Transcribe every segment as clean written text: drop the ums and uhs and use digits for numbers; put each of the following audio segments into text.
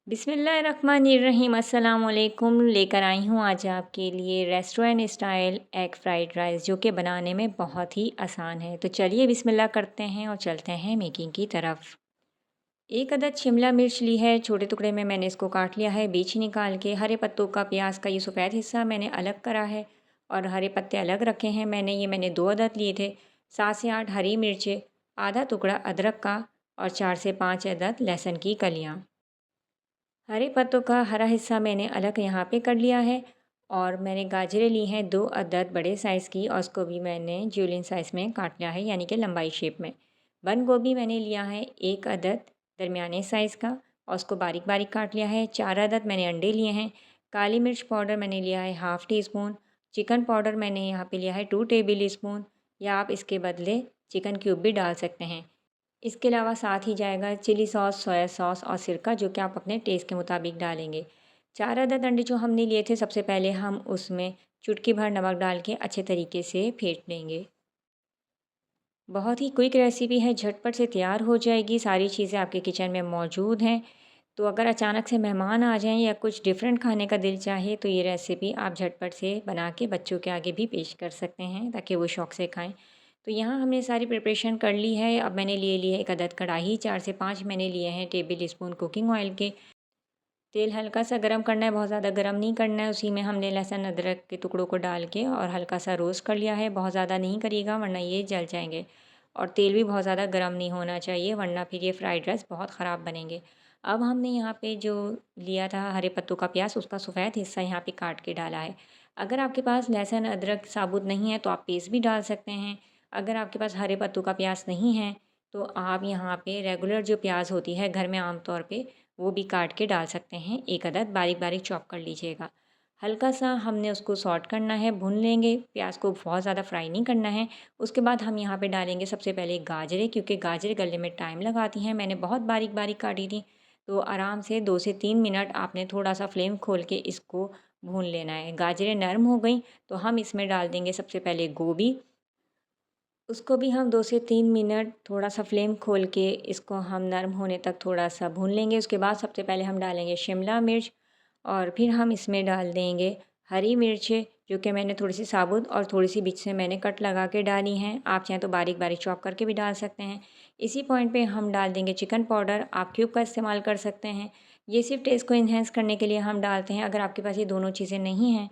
बिस्मिल्लाहिर्रहमानिर्रहीम अस्सलाम वालेकुम। लेकर आई हूँ आज आपके लिए restaurant style egg fried rice जो कि बनाने में बहुत ही आसान है। तो चलिए बिस्मिल्लाह करते हैं और चलते हैं मेकिंग की तरफ। एक अदद शिमला मिर्च ली है, छोटे टुकड़े में मैंने इसको काट लिया है बीज निकाल के। हरे पत्तों का प्याज का ये सफ़ेद हिस्सा मैंने अलग करा है और हरे पत्ते अलग रखे हैं। मैंने 2 अदद लिए थे। 7 से 8 हरी मिर्चें, आधा टुकड़ा अदरक का और 4 से 5 अदद लहसुन की कलियाँ। हरे पत्तों का हरा हिस्सा मैंने अलग यहाँ पे कर लिया है। और मैंने गाजरें ली हैं 2 अदद बड़े साइज़ की और उसको भी मैंने ज्यूलिन साइज़ में काट लिया है, यानी कि लंबाई शेप में। बंद गोभी मैंने लिया है 1 अदद दरमियाने साइज़ का और उसको बारीक बारीक काट लिया है। 4 अदद मैंने अंडे लिए हैं। काली मिर्च पाउडर मैंने लिया है half tea spoon. Chicken powder मैंने यहाँ पे लिया है 2 टेबल स्पून, या आप इसके बदले चिकन क्यूब भी डाल सकते हैं। इसके अलावा साथ ही जाएगा चिली सॉस, सोया सॉस और सिरका, जो कि आप अपने टेस्ट के मुताबिक डालेंगे। 4 अदद अंडे जो हमने लिए थे, सबसे पहले हम उसमें चुटकी भर नमक डाल के अच्छे तरीके से फेंट लेंगे। बहुत ही क्विक रेसिपी है, झटपट से तैयार हो जाएगी। सारी चीज़ें आपके किचन में मौजूद हैं। तो अगर अचानक से मेहमान आ जाएँ या कुछ डिफ़रेंट खाने का दिल चाहे, तो ये रेसिपी आप झटपट से बना के बच्चों के आगे भी पेश कर सकते हैं, ताकि वो शौक़ से खाएँ। तो यहाँ हमने सारी प्रिपरेशन कर ली है। अब मैंने ले ली है एक अदद कढ़ाई, 4 से 5 मैंने लिए हैं टेबल स्पून कुकिंग ऑयल के। तेल हल्का सा गरम करना है, बहुत ज़्यादा गरम नहीं करना है। उसी में हमने लहसुन अदरक के टुकड़ों को डाल के और हल्का सा रोस्ट कर लिया है। बहुत ज़्यादा नहीं करिएगा वरना ये जल जाएंगे। और तेल भी बहुत ज़्यादा गर्म नहीं होना चाहिए, वरना फिर ये फ्राइड राइस बहुत ख़राब बनेंगे। अब हमने यहाँ पे जो लिया था हरे पत्तों का प्याज, उसका सफ़ेद हिस्सा यहाँ पे काट के डाला है। अगर आपके पास लहसुन अदरक साबुत नहीं है तो आप पेस्ट भी डाल सकते हैं। अगर आपके पास हरे पत्तों का प्याज नहीं है तो आप यहाँ पे रेगुलर जो प्याज होती है घर में आम तौर पे, वो भी काट के डाल सकते हैं। एक अदद बारीक बारीक चॉप कर लीजिएगा। हल्का सा हमने उसको सॉट करना है, भून लेंगे। प्याज को बहुत ज़्यादा फ्राई नहीं करना है। उसके बाद हम यहाँ पे डालेंगे सबसे पहले गाजरें, क्योंकि गाजरें गलने में टाइम लगाती हैं। मैंने बहुत बारीक बारीक काटी थी। तो आराम से 2 से 3 मिनट आपने थोड़ा सा फ्लेम खोल के इसको भून लेना है। गाजरें नरम हो गई तो हम इसमें डाल देंगे सबसे पहले गोभी। उसको भी हम 2 से 3 मिनट थोड़ा सा फ्लेम खोल के इसको हम नरम होने तक थोड़ा सा भून लेंगे। उसके बाद सबसे पहले हम डालेंगे शिमला मिर्च और फिर हम इसमें डाल देंगे हरी मिर्चें, जो कि मैंने थोड़ी सी साबुत और थोड़ी सी बीच से मैंने कट लगा के डाली हैं। आप चाहें तो बारीक बारीक चॉप करके भी डाल सकते हैं। इसी पॉइंट पे हम डाल देंगे चिकन पाउडर, आप क्यूब का इस्तेमाल कर सकते हैं। ये सिर्फ टेस्ट को इन्हेंस करने के लिए हम डालते हैं। अगर आपके पास ये दोनों चीज़ें नहीं हैं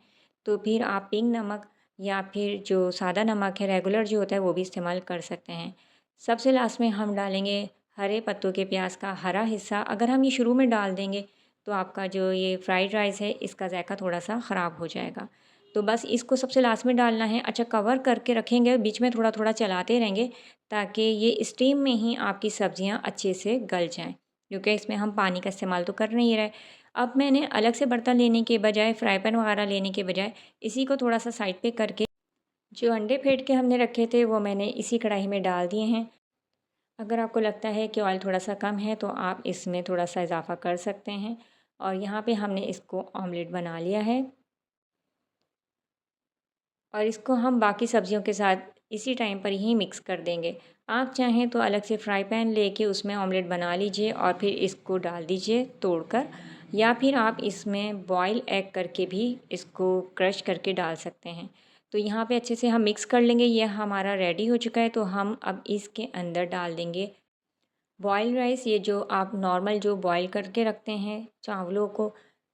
तो फिर आप पिंक नमक या फिर जो सादा नमक है रेगुलर जो होता है, वो भी इस्तेमाल कर सकते हैं। सबसे लास्ट में हम डालेंगे हरे पत्तों के प्याज का हरा हिस्सा। अगर हम ये शुरू में डाल देंगे तो आपका जो ये फ्राइड राइस है, इसका जायका थोड़ा सा ख़राब हो जाएगा। तो बस इसको सबसे लास्ट में डालना है। अच्छा, कवर करके रखेंगे, बीच में थोड़ा थोड़ा चलाते रहेंगे ताकि ये स्टीम में ही आपकी सब्जियां अच्छे से गल जाएं, क्योंकि इसमें हम पानी का इस्तेमाल तो कर नहीं रहे। अब मैंने अलग से बर्तन लेने के बजाय, फ्राई पैन वगैरह लेने के बजाय, इसी को थोड़ा सा साइड पे करके जो अंडे फेंट के हमने रखे थे वो मैंने इसी कढ़ाई में डाल दिए हैं। अगर आपको लगता है कि ऑयल थोड़ा सा कम है तो आप इसमें थोड़ा सा इजाफ़ा कर सकते हैं। और यहाँ पे हमने इसको ऑमलेट बना लिया है और इसको हम बाकी सब्जियों के साथ इसी टाइम पर ही मिक्स कर देंगे। आप चाहें तो अलग से फ्राई पैन लेके उसमें ऑमलेट बना लीजिए और फिर इसको डाल दीजिए तोड़कर, या फिर आप इसमें बॉयल एग करके भी इसको क्रश करके डाल सकते हैं। तो यहाँ पे अच्छे से हम मिक्स कर लेंगे। ये हमारा रेडी हो चुका है। तो हम अब इसके अंदर डाल देंगे बॉयल राइस। ये जो आप नॉर्मल जो बॉयल करके रखते हैं चावलों को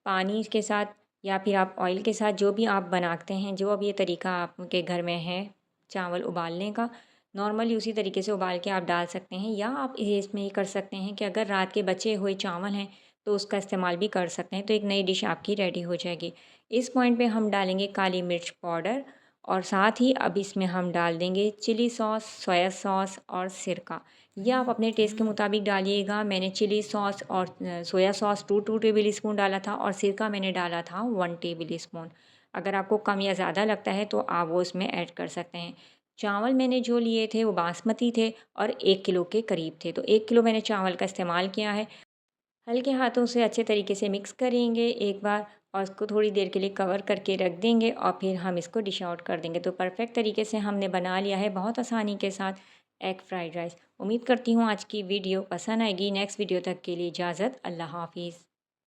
पानी के साथ या फिर आप ऑयल के साथ, जो भी आप बनाते हैं, जो अब ये तरीका आपके घर में है चावल उबालने का, नॉर्मली उसी तरीके से उबाल के आप डाल सकते हैं। या आप ये इसमें ये कर सकते हैं कि अगर रात के बचे हुए चावल हैं तो उसका इस्तेमाल भी कर सकते हैं। तो एक नई डिश आपकी रेडी हो जाएगी। इस पॉइंट पे हम डालेंगे काली मिर्च पाउडर और साथ ही अब इसमें हम डाल देंगे चिली सॉस, सोया सॉस और सिरका। ये आप अपने टेस्ट के मुताबिक डालिएगा। मैंने चिली सॉस और सोया सॉस 2 टेबल स्पून डाला था और सिरका मैंने डाला था 1 टेबल स्पून। अगर आपको कम या ज़्यादा लगता है तो आप वो इसमें ऐड कर सकते हैं। चावल मैंने जो लिए थे वो बासमती थे और 1 किलो के करीब थे। तो 1 किलो मैंने चावल का इस्तेमाल किया है। हल्के हाथों से अच्छे तरीके से मिक्स करेंगे एक बार और उसको थोड़ी देर के लिए कवर करके रख देंगे और फिर हम इसको डिश आउट कर देंगे। तो परफेक्ट तरीके से हमने बना लिया है बहुत आसानी के साथ एग फ्राइड राइस। उम्मीद करती हूँ आज की वीडियो पसंद आएगी। नेक्स्ट वीडियो तक के लिए इजाज़त। अल्लाह हाफिज़।